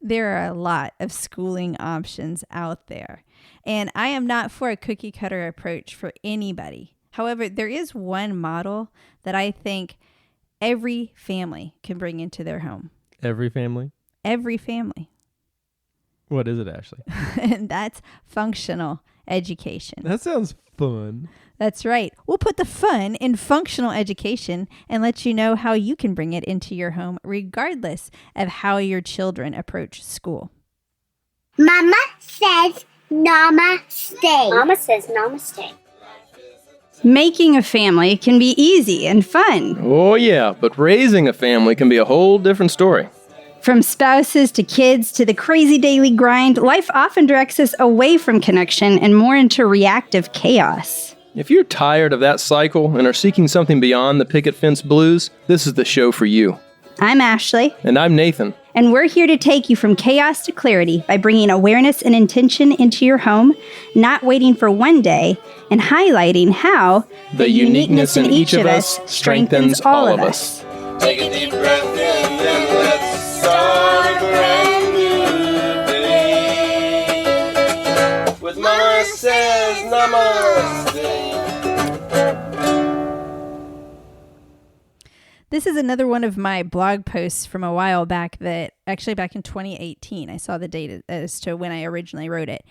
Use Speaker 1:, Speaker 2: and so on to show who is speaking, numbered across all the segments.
Speaker 1: There are a lot of schooling options out there, and I am not for a cookie cutter approach for anybody. However, there is one model that I think every family can bring into their home.
Speaker 2: Every family?
Speaker 1: Every family.
Speaker 2: What is it, Ashley?
Speaker 1: And that's functional education.
Speaker 2: That sounds fun.
Speaker 1: That's right. We'll put the fun in functional education and let you know how you can bring it into your home regardless of how your children approach school.
Speaker 3: Mama says namaste. Mama says namaste.
Speaker 4: Making a family can be easy and fun.
Speaker 2: Oh, yeah, but raising a family can be a whole different story.
Speaker 4: From spouses to kids to the crazy daily grind, life often directs us away from connection and more into reactive chaos.
Speaker 2: If you're tired of that cycle and are seeking something beyond the picket fence blues, this is the show for you.
Speaker 4: I'm Ashley.
Speaker 2: And I'm Nathan.
Speaker 4: And we're here to take you from chaos to clarity by bringing awareness and intention into your home, not waiting for one day, and highlighting how
Speaker 2: the uniqueness in each of us strengthens all of us.
Speaker 5: Take a deep breath in and let's start a brand new day. With Mama says namaste.
Speaker 1: This is another one of my blog posts from a while back that actually back in 2018, I saw the date as to when I originally wrote it.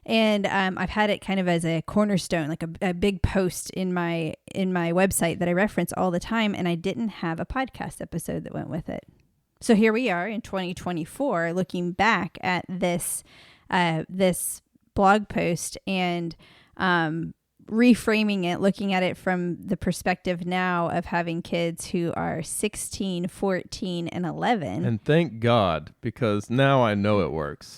Speaker 1: And I've had it kind of as a cornerstone, like a big post in my website that I reference all the time. And I didn't have a podcast episode that went with it. So here we are in 2024, looking back at this blog post and reframing it, looking at it from the perspective now of having kids who are 16, 14, and 11.
Speaker 2: And thank God, because now I know it works.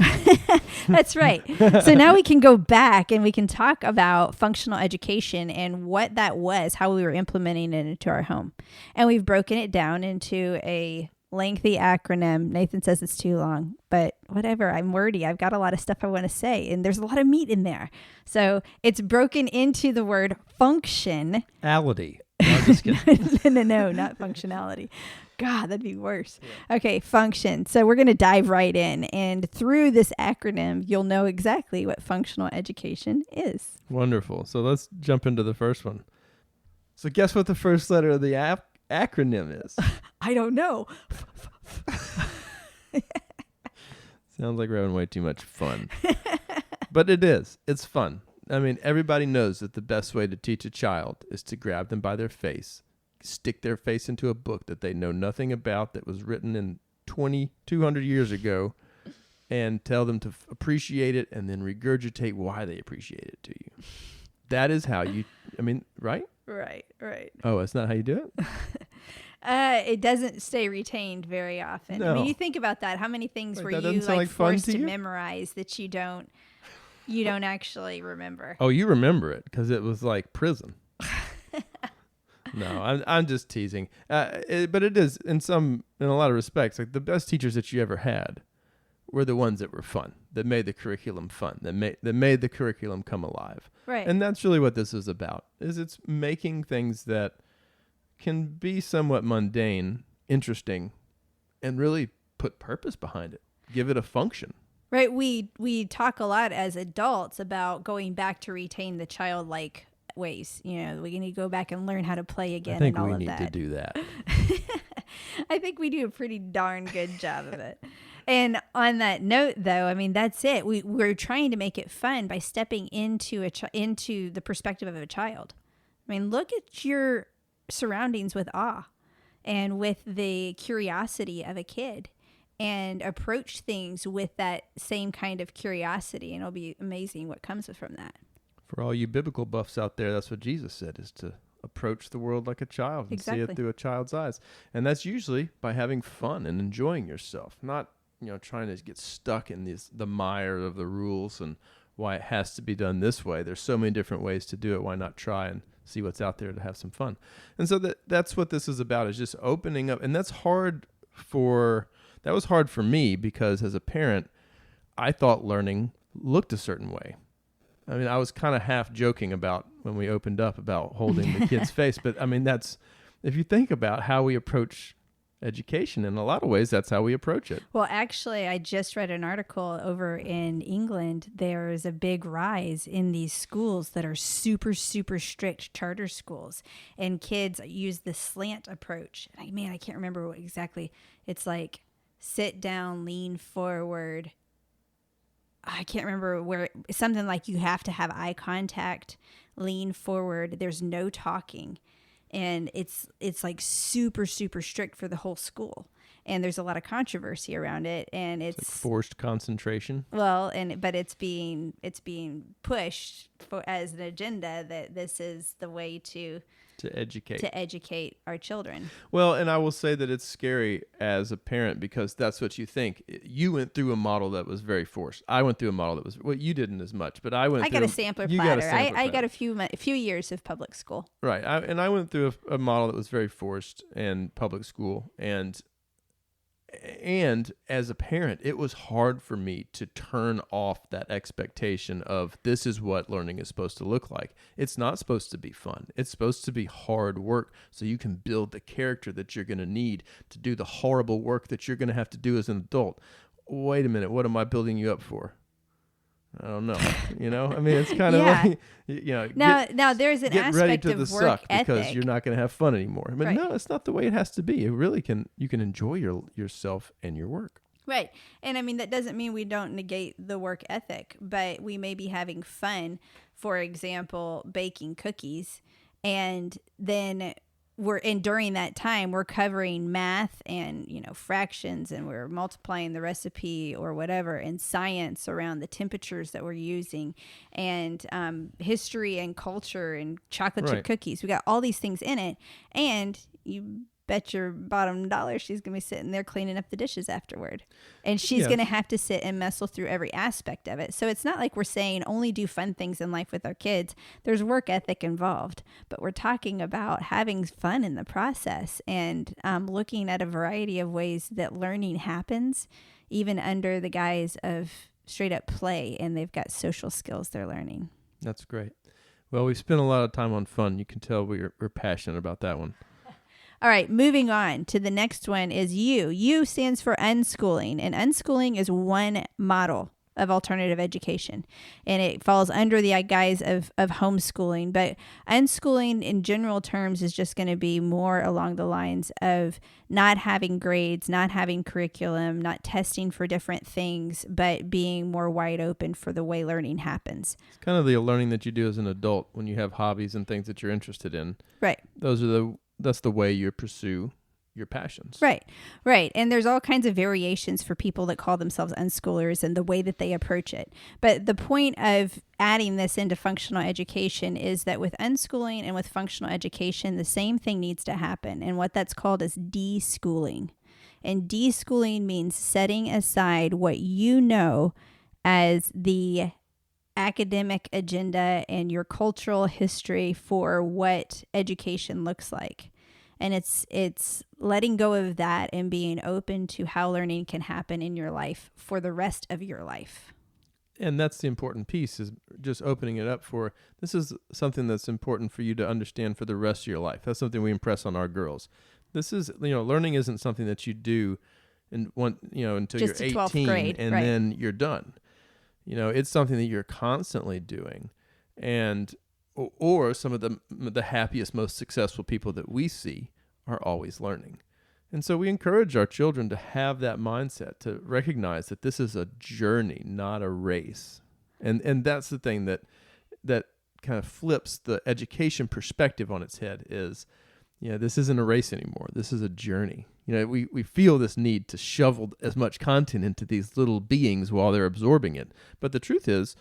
Speaker 1: That's right. So now we can go back and we can talk about functional education and what that was, how we were implementing it into our home. And we've broken it down into a lengthy acronym. Nathan says it's too long, but whatever. I'm wordy. I've got a lot of stuff I want to say, and there's a lot of meat in there. So it's broken into the word function.
Speaker 2: Ality. No, I'm just kidding.
Speaker 1: No, not functionality. God, that'd be worse. Yeah. Okay, function. So we're going to dive right in. And through this acronym, you'll know exactly what functional education is.
Speaker 2: Wonderful. So let's jump into the first one. So guess what the first letter of the acronym is?
Speaker 1: I don't know.
Speaker 2: Sounds like we're having way too much fun. But it is. It's fun. I mean, everybody knows that the best way to teach a child is to grab them by their face, stick their face into a book that they know nothing about that was written in 200 years ago, and tell them to appreciate it and then regurgitate why they appreciate it to you. That is how you, right?
Speaker 1: Right.
Speaker 2: Oh, that's not how you do it?
Speaker 1: It doesn't stay retained very often.
Speaker 2: No.
Speaker 1: I mean, you think about that. How many things were you forced to memorize that you don't actually remember?
Speaker 2: Oh, you remember it because it was like prison. No, I'm just teasing. But it is in a lot of respects, like the best teachers that you ever had were the ones that were fun, that made the curriculum fun, that made the curriculum come alive.
Speaker 1: Right.
Speaker 2: And that's really what this is about. It's making things that can be somewhat mundane, interesting, and really put purpose behind it. Give it a function.
Speaker 1: Right. We talk a lot as adults about going back to retain the childlike ways. You know, we need to go back and learn how to play again and all of that.
Speaker 2: I think we need to do that.
Speaker 1: I think we do a pretty darn good job of it. And on that note, though, I mean, that's it. We're trying to make it fun by stepping into into the perspective of a child. I mean, look at your surroundings with awe and with the curiosity of a kid, and approach things with that same kind of curiosity, and it'll be amazing what comes from that.
Speaker 2: For all you biblical buffs out there, that's what Jesus said, is to approach the world like a child and see it through a child's eyes. And that's usually by having fun and enjoying yourself, not trying to get stuck in the mire of the rules and why it has to be done this way. There's so many different ways to do it. Why not try and see what's out there to have some fun? And so that's what this is about, is just opening up. And that was hard for me because as a parent, I thought learning looked a certain way. I mean, I was kind of half joking about when we opened up about holding the kid's face. But I mean, if you think about how we approach education. In a lot of ways, that's how we approach it.
Speaker 1: Well, actually, I just read an article over in England. There's a big rise in these schools that are super, super strict charter schools. And kids use the slant approach. I can't remember what exactly. It's like sit down, lean forward. I can't remember where, something like you have to have eye contact, lean forward. There's no talking. And it's like super, super strict for the whole school. And there's a lot of controversy around it. And it's
Speaker 2: like forced concentration.
Speaker 1: Well, but it's being pushed as an agenda that this is the way to educate our children.
Speaker 2: Well, and I will say that it's scary as a parent because that's what you think. You went through a model that was very forced. I went through a model that was, well, you didn't as much, but I got
Speaker 1: a sampler platter. I got a few years of public school.
Speaker 2: Right. I went through a model that was very forced in public school, and as a parent, it was hard for me to turn off that expectation of this is what learning is supposed to look like. It's not supposed to be fun. It's supposed to be hard work so you can build the character that you're going to need to do the horrible work that you're going to have to do as an adult. Wait a minute. What am I building you up for? I don't know. It's kind of like,
Speaker 1: now there's an
Speaker 2: get
Speaker 1: aspect
Speaker 2: ready to
Speaker 1: of
Speaker 2: the
Speaker 1: work
Speaker 2: suck
Speaker 1: ethic.
Speaker 2: because you're not going to have fun anymore. But
Speaker 1: Right.
Speaker 2: no, it's not the way it has to be. It really you can enjoy yourself and your work.
Speaker 1: Right. And that doesn't mean we don't negate the work ethic, but we may be having fun, for example, baking cookies, and then during that time we're covering math and fractions, and we're multiplying the recipe or whatever, and science around the temperatures that we're using, and history and culture and chocolate chip cookies. We got all these things in it, and you bet your bottom dollar she's gonna be sitting there cleaning up the dishes afterward, and she's gonna have to sit and muscle through every aspect of it. So it's not like we're saying only do fun things in life with our kids. There's work ethic involved, but we're talking about having fun in the process and looking at a variety of ways that learning happens, even under the guise of straight up play, and they've got social skills they're learning.
Speaker 2: That's great. Well, we spent a lot of time on fun. You can tell we're passionate about that one.
Speaker 1: All right, moving on to the next one is U. U stands for unschooling, and unschooling is one model of alternative education, and it falls under the guise of homeschooling. But unschooling in general terms is just going to be more along the lines of not having grades, not having curriculum, not testing for different things, but being more wide open for the way learning happens.
Speaker 2: It's kind of the learning that you do as an adult when you have hobbies and things that you're interested in.
Speaker 1: Right.
Speaker 2: That's the way you pursue your passions.
Speaker 1: Right. And there's all kinds of variations for people that call themselves unschoolers and the way that they approach it. But the point of adding this into functional education is that with unschooling and with functional education, the same thing needs to happen. And what that's called is deschooling. And deschooling means setting aside what you know as the academic agenda and your cultural history for what education looks like. And it's letting go of that and being open to how learning can happen in your life for the rest of your life.
Speaker 2: And that's the important piece, is just opening it up for, this is something that's important for you to understand for the rest of your life. That's something we impress on our girls. This is, learning isn't something that you do until
Speaker 1: just
Speaker 2: you're 18
Speaker 1: grade,
Speaker 2: and then you're done. It's something that you're constantly doing. And or some of the happiest, most successful people that we see are always learning. And so we encourage our children to have that mindset, to recognize that this is a journey, not a race. And that's the thing that kind of flips the education perspective on its head is, this isn't a race anymore. This is a journey. We feel this need to shovel as much content into these little beings while they're absorbing it. But the truth is,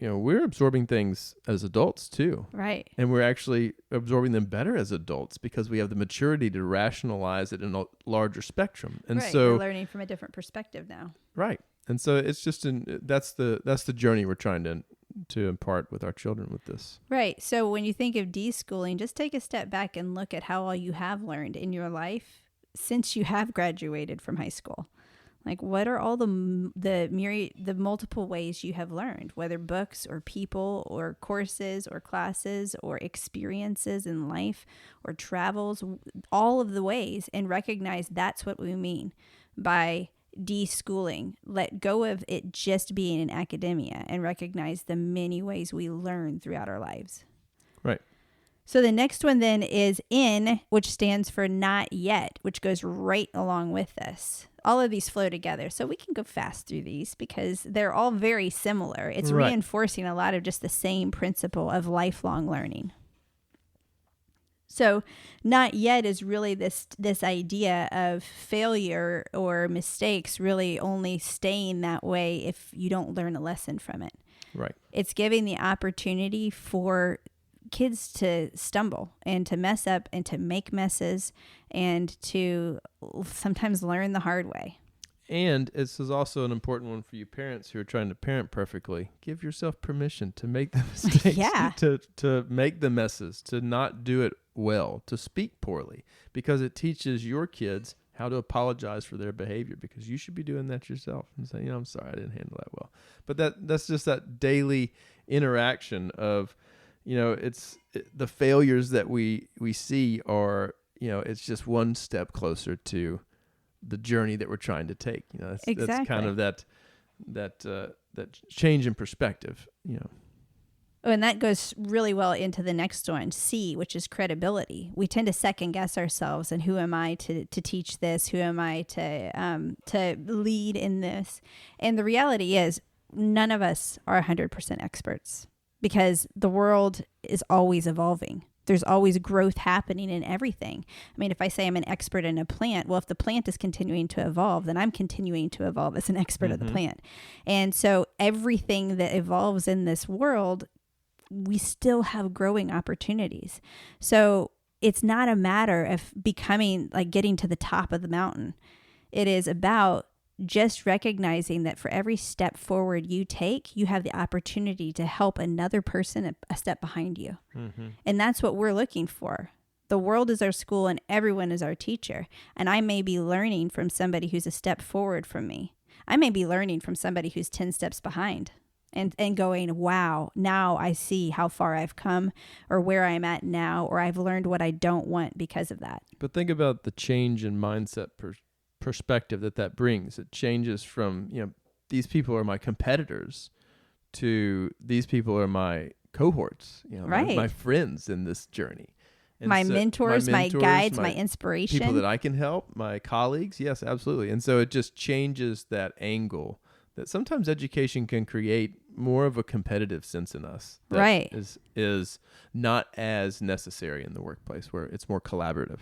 Speaker 2: we're absorbing things as adults too.
Speaker 1: Right.
Speaker 2: And we're actually absorbing them better as adults because we have the maturity to rationalize it in a larger spectrum. And so
Speaker 1: we're learning from a different perspective now.
Speaker 2: Right. And so it's just that's the journey we're trying to impart with our children with this.
Speaker 1: Right. So when you think of deschooling, just take a step back and look at how all you have learned in your life since you have graduated from high school. Like, what are all the multiple ways you have learned, whether books or people or courses or classes or experiences in life or travels, all of the ways, and recognize that's what we mean by deschooling. Let go of it just being in academia and recognize the many ways we learn throughout our lives.
Speaker 2: Right.
Speaker 1: So the next one then is in, which stands for not yet, which goes right along with this. All of these flow together. So we can go fast through these because they're all very similar. It's
Speaker 2: Right.
Speaker 1: reinforcing a lot of just the same principle of lifelong learning. So not yet is really this idea of failure or mistakes really only staying that way if you don't learn a lesson from it.
Speaker 2: Right.
Speaker 1: It's giving the opportunity for kids to stumble and to mess up and to make messes and to sometimes learn the hard way.
Speaker 2: And this is also an important one for you parents who are trying to parent perfectly. Give yourself permission to make the mistakes,
Speaker 1: Yeah.
Speaker 2: to make the messes, to not do it well, to speak poorly, because it teaches your kids how to apologize for their behavior, because you should be doing that yourself and say, I'm sorry, I didn't handle that well. But that's just that daily interaction of, the failures that we see are, it's just one step closer to the journey that we're trying to take. That's kind of that change in perspective.
Speaker 1: Oh, and that goes really well into the next one, C, which is credibility. We tend to second guess ourselves, and who am I to teach this? Who am I to lead in this? And the reality is, none of us are 100% experts, because the world is always evolving. There's always growth happening in everything. I mean, if I say I'm an expert in a plant, well, if the plant is continuing to evolve, then I'm continuing to evolve as an expert of the plant. And so everything that evolves in this world, we still have growing opportunities. So it's not a matter of becoming, like, getting to the top of the mountain. It is about just recognizing that for every step forward you take, you have the opportunity to help another person a step behind you. And that's what we're looking for. The world is our school and everyone is our teacher. And I may be learning from somebody who's a step forward from me. I may be learning from somebody who's 10 steps behind and going, wow, now I see how far I've come, or where I'm at now, or I've learned what I don't want because of that.
Speaker 2: But think about the change in mindset perspective that brings. It changes from, these people are my competitors to these people are my cohorts,
Speaker 1: Right.
Speaker 2: my friends in this journey. And
Speaker 1: My
Speaker 2: so-
Speaker 1: mentors, my guides, my inspiration.
Speaker 2: People that I can help, my colleagues. Yes, absolutely. And so it just changes that angle that sometimes education can create more of a competitive sense in us. That
Speaker 1: Right.
Speaker 2: is not as necessary in the workplace, where it's more collaborative.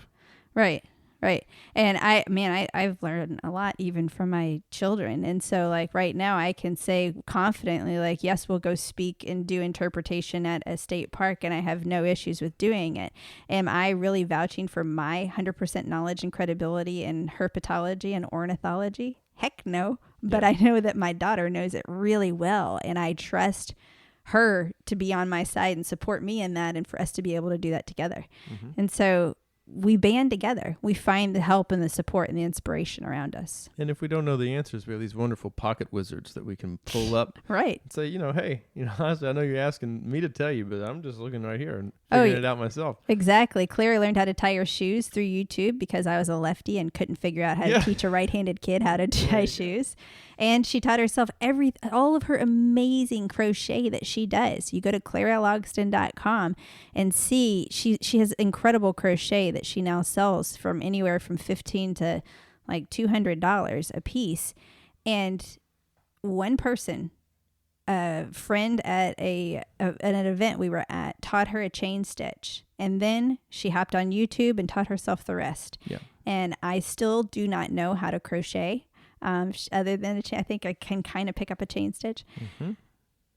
Speaker 1: Right. Right. And I've learned a lot even from my children. And so, like, right now I can say confidently, like, yes, we'll go speak and do interpretation at a state park, and I have no issues with doing it. Am I really vouching for my 100% knowledge and credibility in herpetology and ornithology? Heck no. But I know that my daughter knows it really well, and I trust her to be on my side and support me in that, and for us to be able to do that together. And so we band together. We find the help and the support and the inspiration around us.
Speaker 2: And if we don't know the answers, we have these wonderful pocket wizards that we can pull up
Speaker 1: Right.
Speaker 2: and say, hey, honestly, I know you're asking me to tell you, but I'm just looking right here and
Speaker 1: Oh,
Speaker 2: figuring it out myself.
Speaker 1: Exactly. Claire learned how to tie her shoes through YouTube because I was a lefty and couldn't figure out how to teach a right-handed kid how to tie shoes. And she taught herself all of her amazing crochet that she does. You go to clairalogston.com and see she has incredible crochet that she now sells from anywhere from $15 to like $200 a piece. And one person, a friend at an event we were at, taught her a chain stitch, and then she hopped on YouTube and taught herself the rest.
Speaker 2: Yeah.
Speaker 1: And I still do not know how to crochet. Other than I think I can kind of pick up a chain stitch.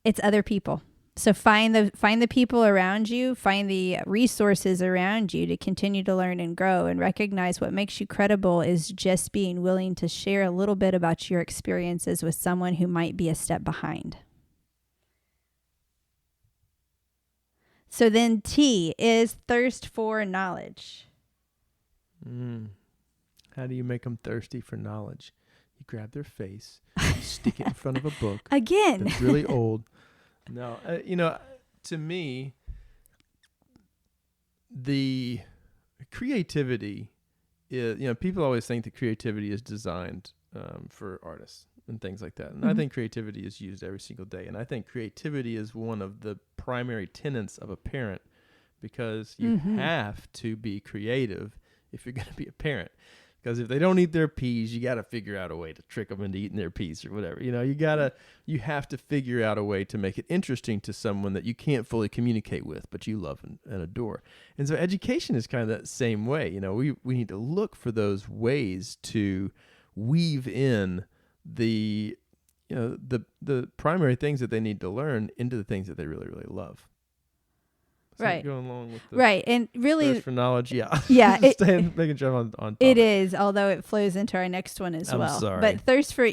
Speaker 1: It's other people. So find the people around you, find the resources around you to continue to learn and grow, and recognize what makes you credible is just being willing to share a little bit about your experiences with someone who might be a step behind. So then T is thirst for knowledge.
Speaker 2: How do you make them thirsty for knowledge? You You grab their face, you stick it in front of a book.
Speaker 1: Again.
Speaker 2: That's really old. No, to me, the creativity is, people always think that creativity is designed for artists and things like that. And I think creativity is used every single day. And I think creativity is one of the primary tenets of a parent, because you have to be creative if you're going to be a parent. Because if they don't eat their peas, you got to figure out a way to trick them into eating their peas or whatever. You have to figure out a way to make it interesting to someone that you can't fully communicate with, but you love and adore. And so education is kind of that same way. We need to look for those ways to weave in the primary things that they need to learn into the things that they really, really love.
Speaker 1: Right.
Speaker 2: Going along with the
Speaker 1: right. And really,
Speaker 2: thirst for knowledge. Yeah.
Speaker 1: Yeah.
Speaker 2: Making sure I'm on top.
Speaker 1: It is, although it flows into our next one as well.
Speaker 2: I'm sorry.
Speaker 1: But thirst for,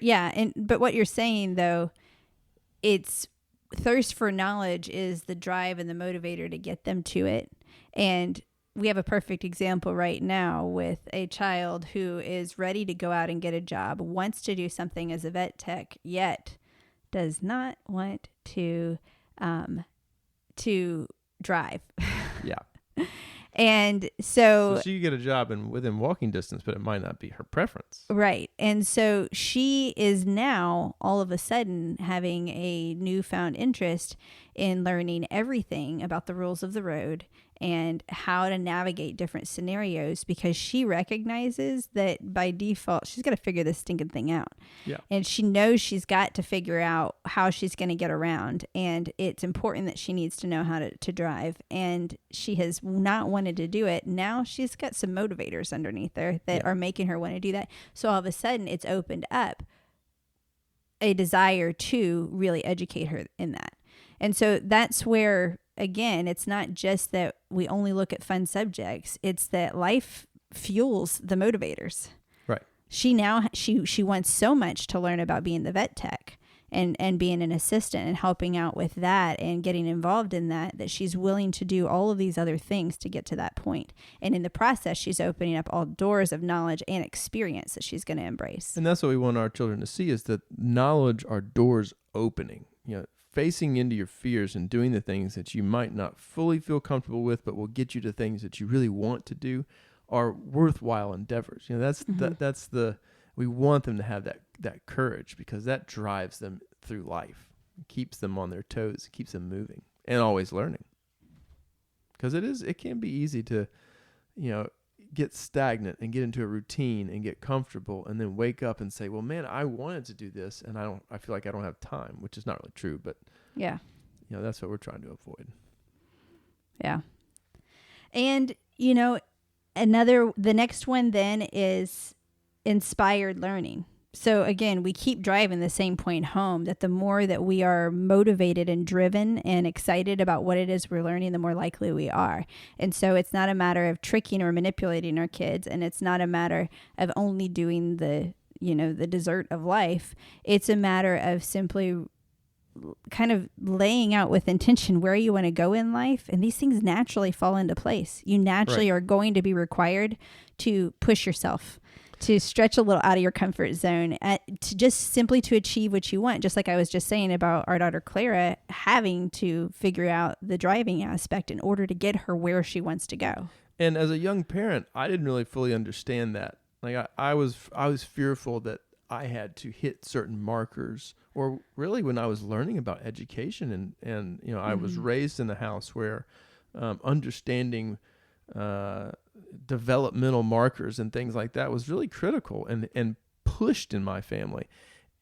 Speaker 1: but what you're saying though, it's thirst for knowledge is the drive and the motivator to get them to it. And we have a perfect example right now with a child who is ready to go out and get a job, wants to do something as a vet tech, yet does not want to drive.
Speaker 2: Yeah.
Speaker 1: And so
Speaker 2: she could get a job within walking distance, but it might not be her preference.
Speaker 1: Right. And so she is now all of a sudden having a newfound interest in learning everything about the rules of the road and how to navigate different scenarios, because she recognizes that by default, she's got to figure this stinking thing out.
Speaker 2: Yeah.
Speaker 1: And she knows she's got to figure out how she's going to get around. And it's important that she needs to know how to drive. And she has not wanted to do it. Now she's got some motivators underneath her that are making her want to do that. So all of a sudden it's opened up a desire to really educate her in that. And so that's where, again, it's not just that we only look at fun subjects. It's that life fuels the motivators.
Speaker 2: Right.
Speaker 1: She wants so much to learn about being the vet tech and being an assistant and helping out with that and getting involved in that she's willing to do all of these other things to get to that point. And in the process, she's opening up all doors of knowledge and experience that she's going to embrace.
Speaker 2: And that's what we want our children to see, is that knowledge are doors opening. Facing into your fears and doing the things that you might not fully feel comfortable with, but will get you to things that you really want to do, are worthwhile endeavors. We want them to have that courage, because that drives them through life, keeps them on their toes, keeps them moving and always learning. Because it can be easy to, get stagnant and get into a routine and get comfortable and then wake up and say, well, man, I wanted to do this and I feel like I don't have time, which is not really true, but
Speaker 1: yeah,
Speaker 2: that's what we're trying to avoid.
Speaker 1: Yeah. And, the next one then is inspired learning. So again, we keep driving the same point home, that the more that we are motivated and driven and excited about what it is we're learning, the more likely we are. And so it's not a matter of tricking or manipulating our kids, and it's not a matter of only doing the dessert of life. It's a matter of simply kind of laying out with intention where you want to go in life, and these things naturally fall into place. You naturally are going to be required to push yourself, to stretch a little out of your comfort zone, to just simply to achieve what you want. Just like I was just saying about our daughter Clara having to figure out the driving aspect in order to get her where she wants to go.
Speaker 2: And as a young parent, I didn't really fully understand that. Like I was fearful that I had to hit certain markers, or really when I was learning about education and I was raised in a house where understanding developmental markers and things like that was really critical and pushed in my family.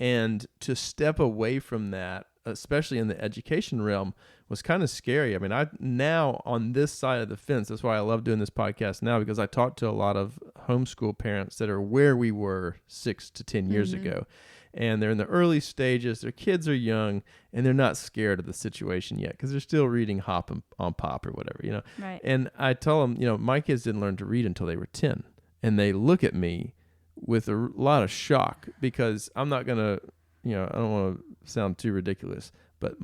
Speaker 2: And to step away from that, especially in the education realm, was kind of scary. I mean, I now on this side of the fence, that's why I love doing this podcast now, because I talk to a lot of homeschool parents that are where we were 6 to 10 years ago. And they're in the early stages, their kids are young, and they're not scared of the situation yet, because they're still reading Hop on Pop or whatever,
Speaker 1: Right.
Speaker 2: And I tell them, my kids didn't learn to read until they were 10. And they look at me with a lot of shock, because I'm not going to, I don't want to sound too ridiculous, but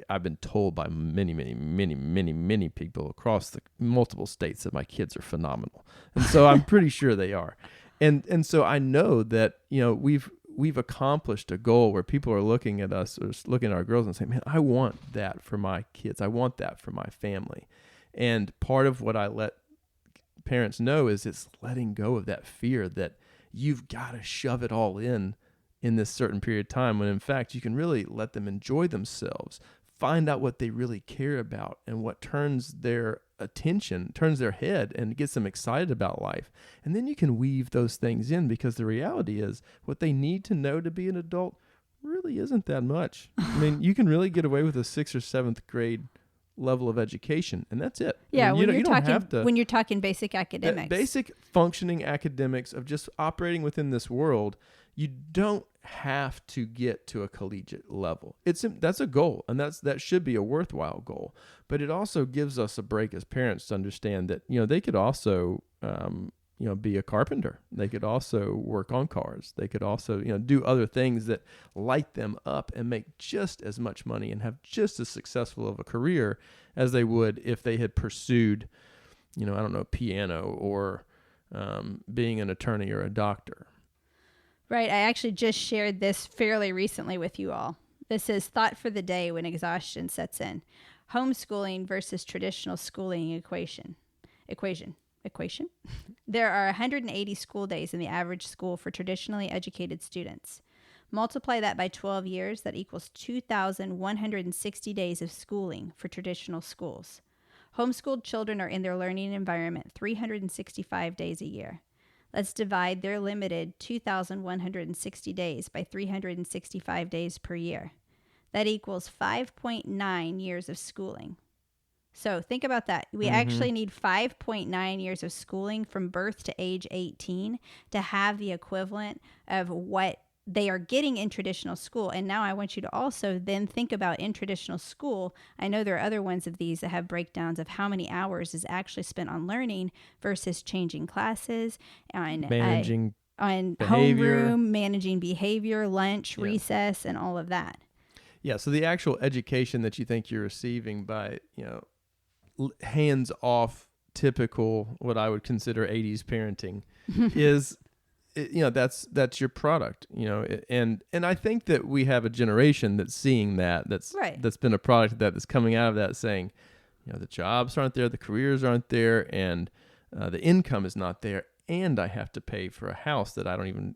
Speaker 2: I've been told by many, many, many, many, many people across the multiple states that my kids are phenomenal. And so I'm pretty sure they are. And so I know that, we've accomplished a goal where people are looking at us or looking at our girls and saying, man, I want that for my kids. I want that for my family. And part of what I let parents know is it's letting go of that fear that you've got to shove it all in this certain period of time, when in fact you can really let them enjoy themselves, find out what they really care about and what turns their attention, turns their head and gets them excited about life. And then you can weave those things in, because the reality is what they need to know to be an adult really isn't that much. I mean, you can really get away with a 6th or 7th grade level of education, and that's it.
Speaker 1: Yeah,
Speaker 2: I mean,
Speaker 1: when
Speaker 2: don't have to,
Speaker 1: when you're talking basic academics.
Speaker 2: Basic functioning academics of just operating within this world, you don't have to get to a collegiate level. That's a goal, and that should be a worthwhile goal. But it also gives us a break as parents to understand that they could also be a carpenter. They could also work on cars. They could also do other things that light them up and make just as much money and have just as successful of a career as they would if they had pursued piano or being an attorney or a doctor.
Speaker 1: Right. I actually just shared this fairly recently with you all. This is Thought for the Day when exhaustion sets in. Homeschooling versus traditional schooling equation. There are 180 school days in the average school for traditionally educated students. Multiply that by 12 years, that equals 2,160 days of schooling for traditional schools. Homeschooled children are in their learning environment 365 days a year. Let's divide their limited 2,160 days by 365 days per year. That equals 5.9 years of schooling. So think about that. We actually need 5.9 years of schooling from birth to age 18 to have the equivalent of what they are getting in traditional school. And now I want you to also then think about in traditional school. I know there are other ones of these that have breakdowns of how many hours is actually spent on learning versus changing classes, on
Speaker 2: managing
Speaker 1: on
Speaker 2: behavior.
Speaker 1: homeroom, managing behavior, lunch, recess, and all of that.
Speaker 2: Yeah. So the actual education that you think you're receiving by, hands off, typical, what I would consider 80s parenting is, that's your product, and I think that we have a generation that's seeing that's been a product of that's coming out of that, saying, the jobs aren't there, the careers aren't there, and the income is not there, and I have to pay for a house that I don't even,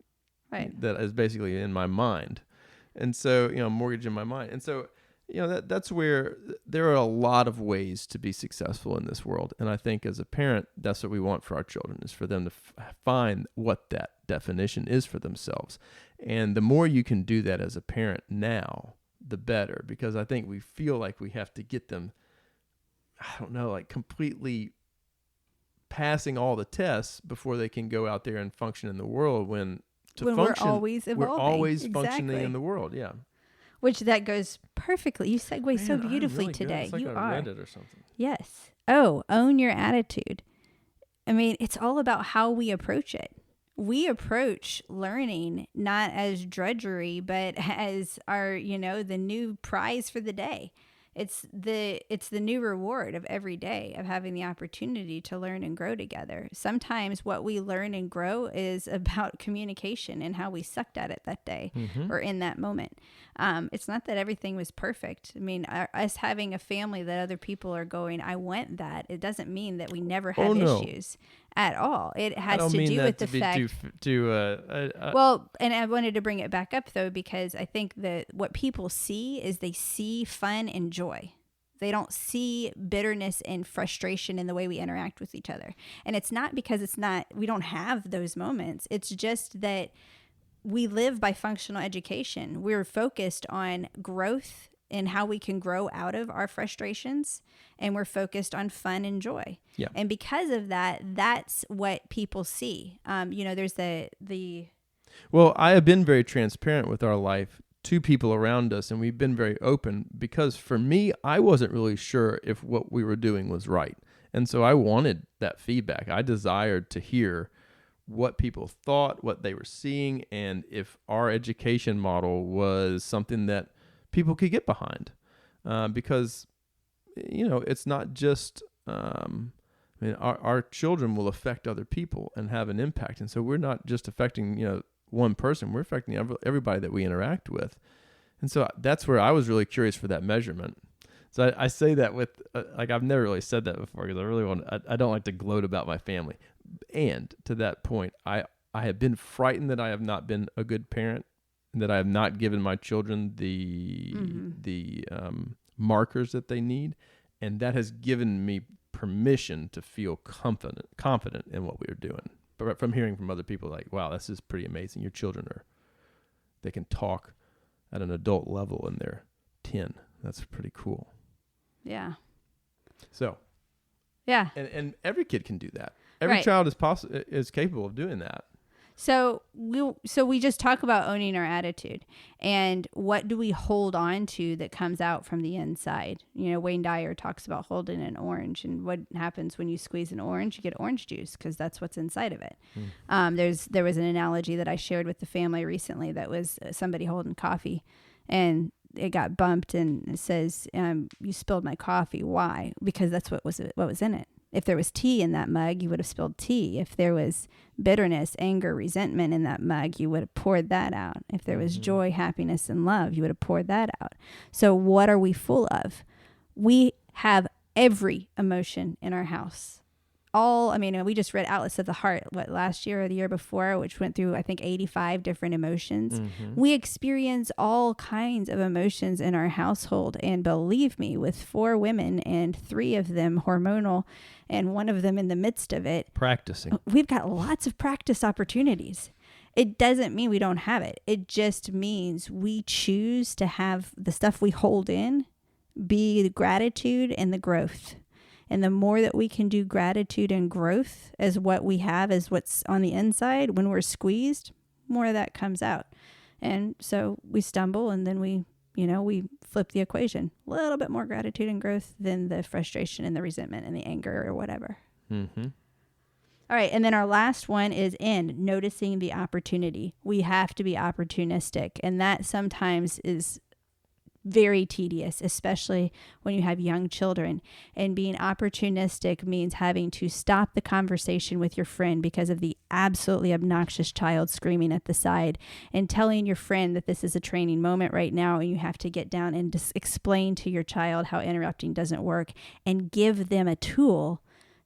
Speaker 2: that is basically in my mind, and so mortgage in my mind, and so that's where there are a lot of ways to be successful in this world. And I think as a parent, that's what we want for our children, is for them to find what that definition is for themselves. And the more you can do that as a parent now, the better, because I think we feel like we have to get them, completely passing all the tests before they can go out there and function in the world, when function,
Speaker 1: we're always evolving.
Speaker 2: We're always functioning in the world. Yeah.
Speaker 1: Which that goes perfectly. You segue so beautifully today.
Speaker 2: It's like
Speaker 1: you
Speaker 2: I
Speaker 1: are.
Speaker 2: read it or something.
Speaker 1: Yes. Oh, own your attitude. I mean, it's all about how we approach it. We approach learning not as drudgery, but as our, the new prize for the day. It's the new reward of every day of having the opportunity to learn and grow together. Sometimes what we learn and grow is about communication and how we sucked at it that day or in that moment. It's not that everything was perfect. I mean, us having a family that other people are going, I want that. It doesn't mean that we never have issues at all. It has to do with the fact. Well, and I wanted to bring it back up though, because I think that what people see is they see fun and joy. They don't see bitterness and frustration in the way we interact with each other. And it's not because we don't have those moments. It's just that we live by functional education. We're focused on growth and how we can grow out of our frustrations, and we're focused on fun and joy. Yeah. And because of that, that's what people see. There's the.
Speaker 2: Well, I have been very transparent with our life to people around us, and we've been very open, because for me, I wasn't really sure if what we were doing was right. And so I wanted that feedback. I desired to hear what people thought, what they were seeing, and if our education model was something that people could get behind. Because, it's not just, our children will affect other people and have an impact. And so we're not just affecting, one person. We're affecting everybody that we interact with. And so that's where I was really curious for that measurement. So I say that with, like, I've never really said that before because I don't like to gloat about my family. And to that point, I have been frightened that I have not been a good parent, and that I have not given my children the markers that they need. And that has given me permission to feel confident in what we are doing. But from hearing from other people, like, wow, this is pretty amazing. Your children they can talk at an adult level and they're 10. That's pretty cool.
Speaker 1: Yeah.
Speaker 2: So.
Speaker 1: Yeah.
Speaker 2: And every kid can do that. Every
Speaker 1: Right.
Speaker 2: child is capable of doing that.
Speaker 1: So we just talk about owning our attitude, and what do we hold on to that comes out from the inside? You know, Wayne Dyer talks about holding an orange, and what happens when you squeeze an orange, you get orange juice because that's what's inside of it. There was an analogy that I shared with the family recently that was somebody holding coffee, and it got bumped, and it says, "You spilled my coffee. Why? Because that's what was in it." If there was tea in that mug, you would have spilled tea. If there was bitterness, anger, resentment in that mug, you would have poured that out. If there was joy, happiness, and love, you would have poured that out. So what are we full of? We have every emotion in our house. We just read Atlas of the Heart, last year or the year before, which went through, I think, 85 different emotions. We experience all kinds of emotions in our household. And believe me, with 4 women and 3 of them hormonal and 1 of them in the midst of it,
Speaker 2: Practicing.
Speaker 1: we've got lots of practice opportunities. It doesn't mean we don't have it. It just means we choose to have the stuff we hold in be the gratitude and the growth. And the more that we can do gratitude and growth as what we have, as what's on the inside, when we're squeezed, more of that comes out. And so we stumble, and then we flip the equation. A little bit more gratitude and growth than the frustration and the resentment and the anger or whatever.
Speaker 2: Mm-hmm.
Speaker 1: All right. And then our last one is noticing the opportunity. We have to be opportunistic. And that sometimes is very tedious, especially when you have young children. And being opportunistic means having to stop the conversation with your friend because of the absolutely obnoxious child screaming at the side, and telling your friend that this is a training moment right now and you have to get down and just explain to your child how interrupting doesn't work, and give them a tool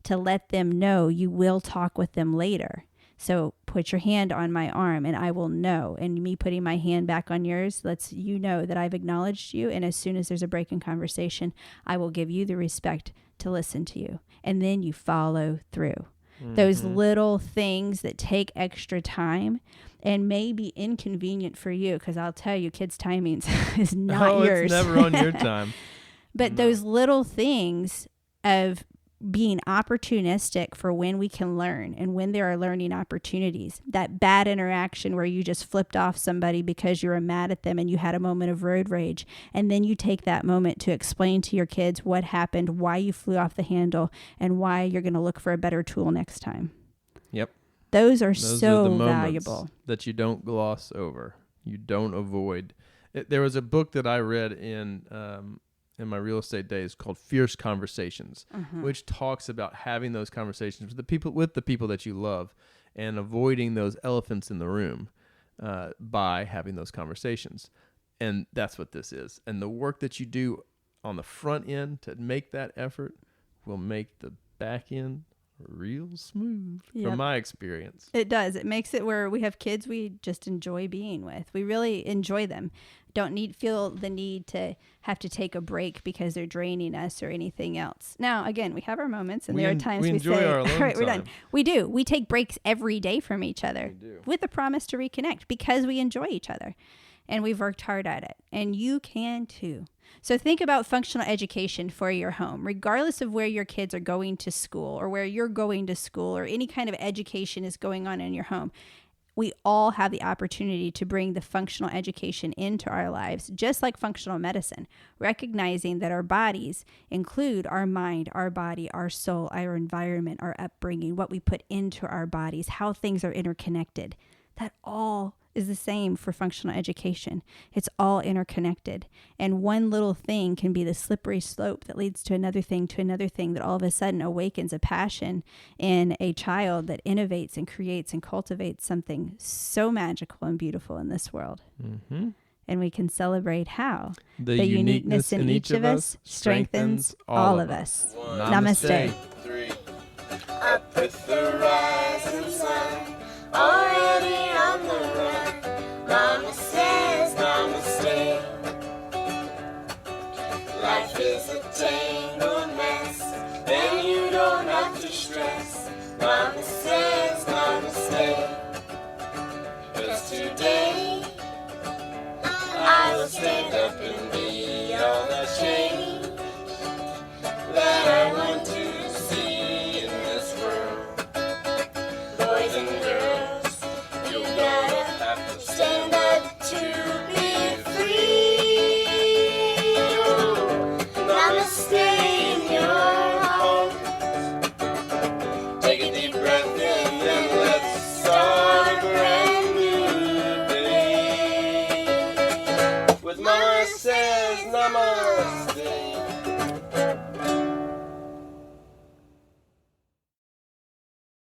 Speaker 1: to let them know you will talk with them later. So put your hand on my arm and I will know. And me putting my hand back on yours lets you know that I've acknowledged you. And as soon as there's a break in conversation, I will give you the respect to listen to you. And then you follow through. Those little things that take extra time and may be inconvenient for you, because I'll tell you, kids' timings is not yours.
Speaker 2: It's never on your time.
Speaker 1: But those little things of being opportunistic for when we can learn and when there are learning opportunities. That bad interaction where you just flipped off somebody because you were mad at them and you had a moment of road rage, and then you take that moment to explain to your kids what happened, why you flew off the handle, and why you're going to look for a better tool next time.
Speaker 2: Yep.
Speaker 1: Those are
Speaker 2: Those
Speaker 1: so
Speaker 2: are the moments
Speaker 1: valuable
Speaker 2: that you don't gloss over. You don't avoid. There was a book that I read in my real estate days called Fierce Conversations, which talks about having those conversations with the people that you love, and avoiding those elephants in the room by having those conversations. And that's what this is. And the work that you do on the front end to make that effort will make the back end real smooth, from my experience.
Speaker 1: It does. It makes it where we have kids we just enjoy being with. We really enjoy them. Don't feel the need to have to take a break because they're draining us or anything else. Now, again, we have our moments, and there are times we
Speaker 2: enjoy
Speaker 1: say,
Speaker 2: our
Speaker 1: all
Speaker 2: alone
Speaker 1: right, we're
Speaker 2: time.
Speaker 1: done. We do. We take breaks every day from each other with a promise to reconnect because we enjoy each other and we've worked hard at it. And you can too. So think about functional education for your home, regardless of where your kids are going to school or where you're going to school or any kind of education is going on in your home. We all have the opportunity to bring the functional education into our lives, just like functional medicine, recognizing that our bodies include our mind, our body, our soul, our environment, our upbringing, what we put into our bodies, how things are interconnected. That all is the same for functional education. It's all interconnected. And one little thing can be the slippery slope that leads to another thing that all of a sudden awakens a passion in a child that innovates and creates and cultivates something so magical and beautiful in this world.
Speaker 2: Mm-hmm.
Speaker 1: And we can celebrate how
Speaker 2: The uniqueness in each of us strengthens all of us.
Speaker 1: Namaste.
Speaker 5: 3. Up with the rising sun, already on the run. Mama says namaste. Life is a tangled mess, and you don't have to stress. Mama says namaste. 'Cause today I will stand up and be all the change that I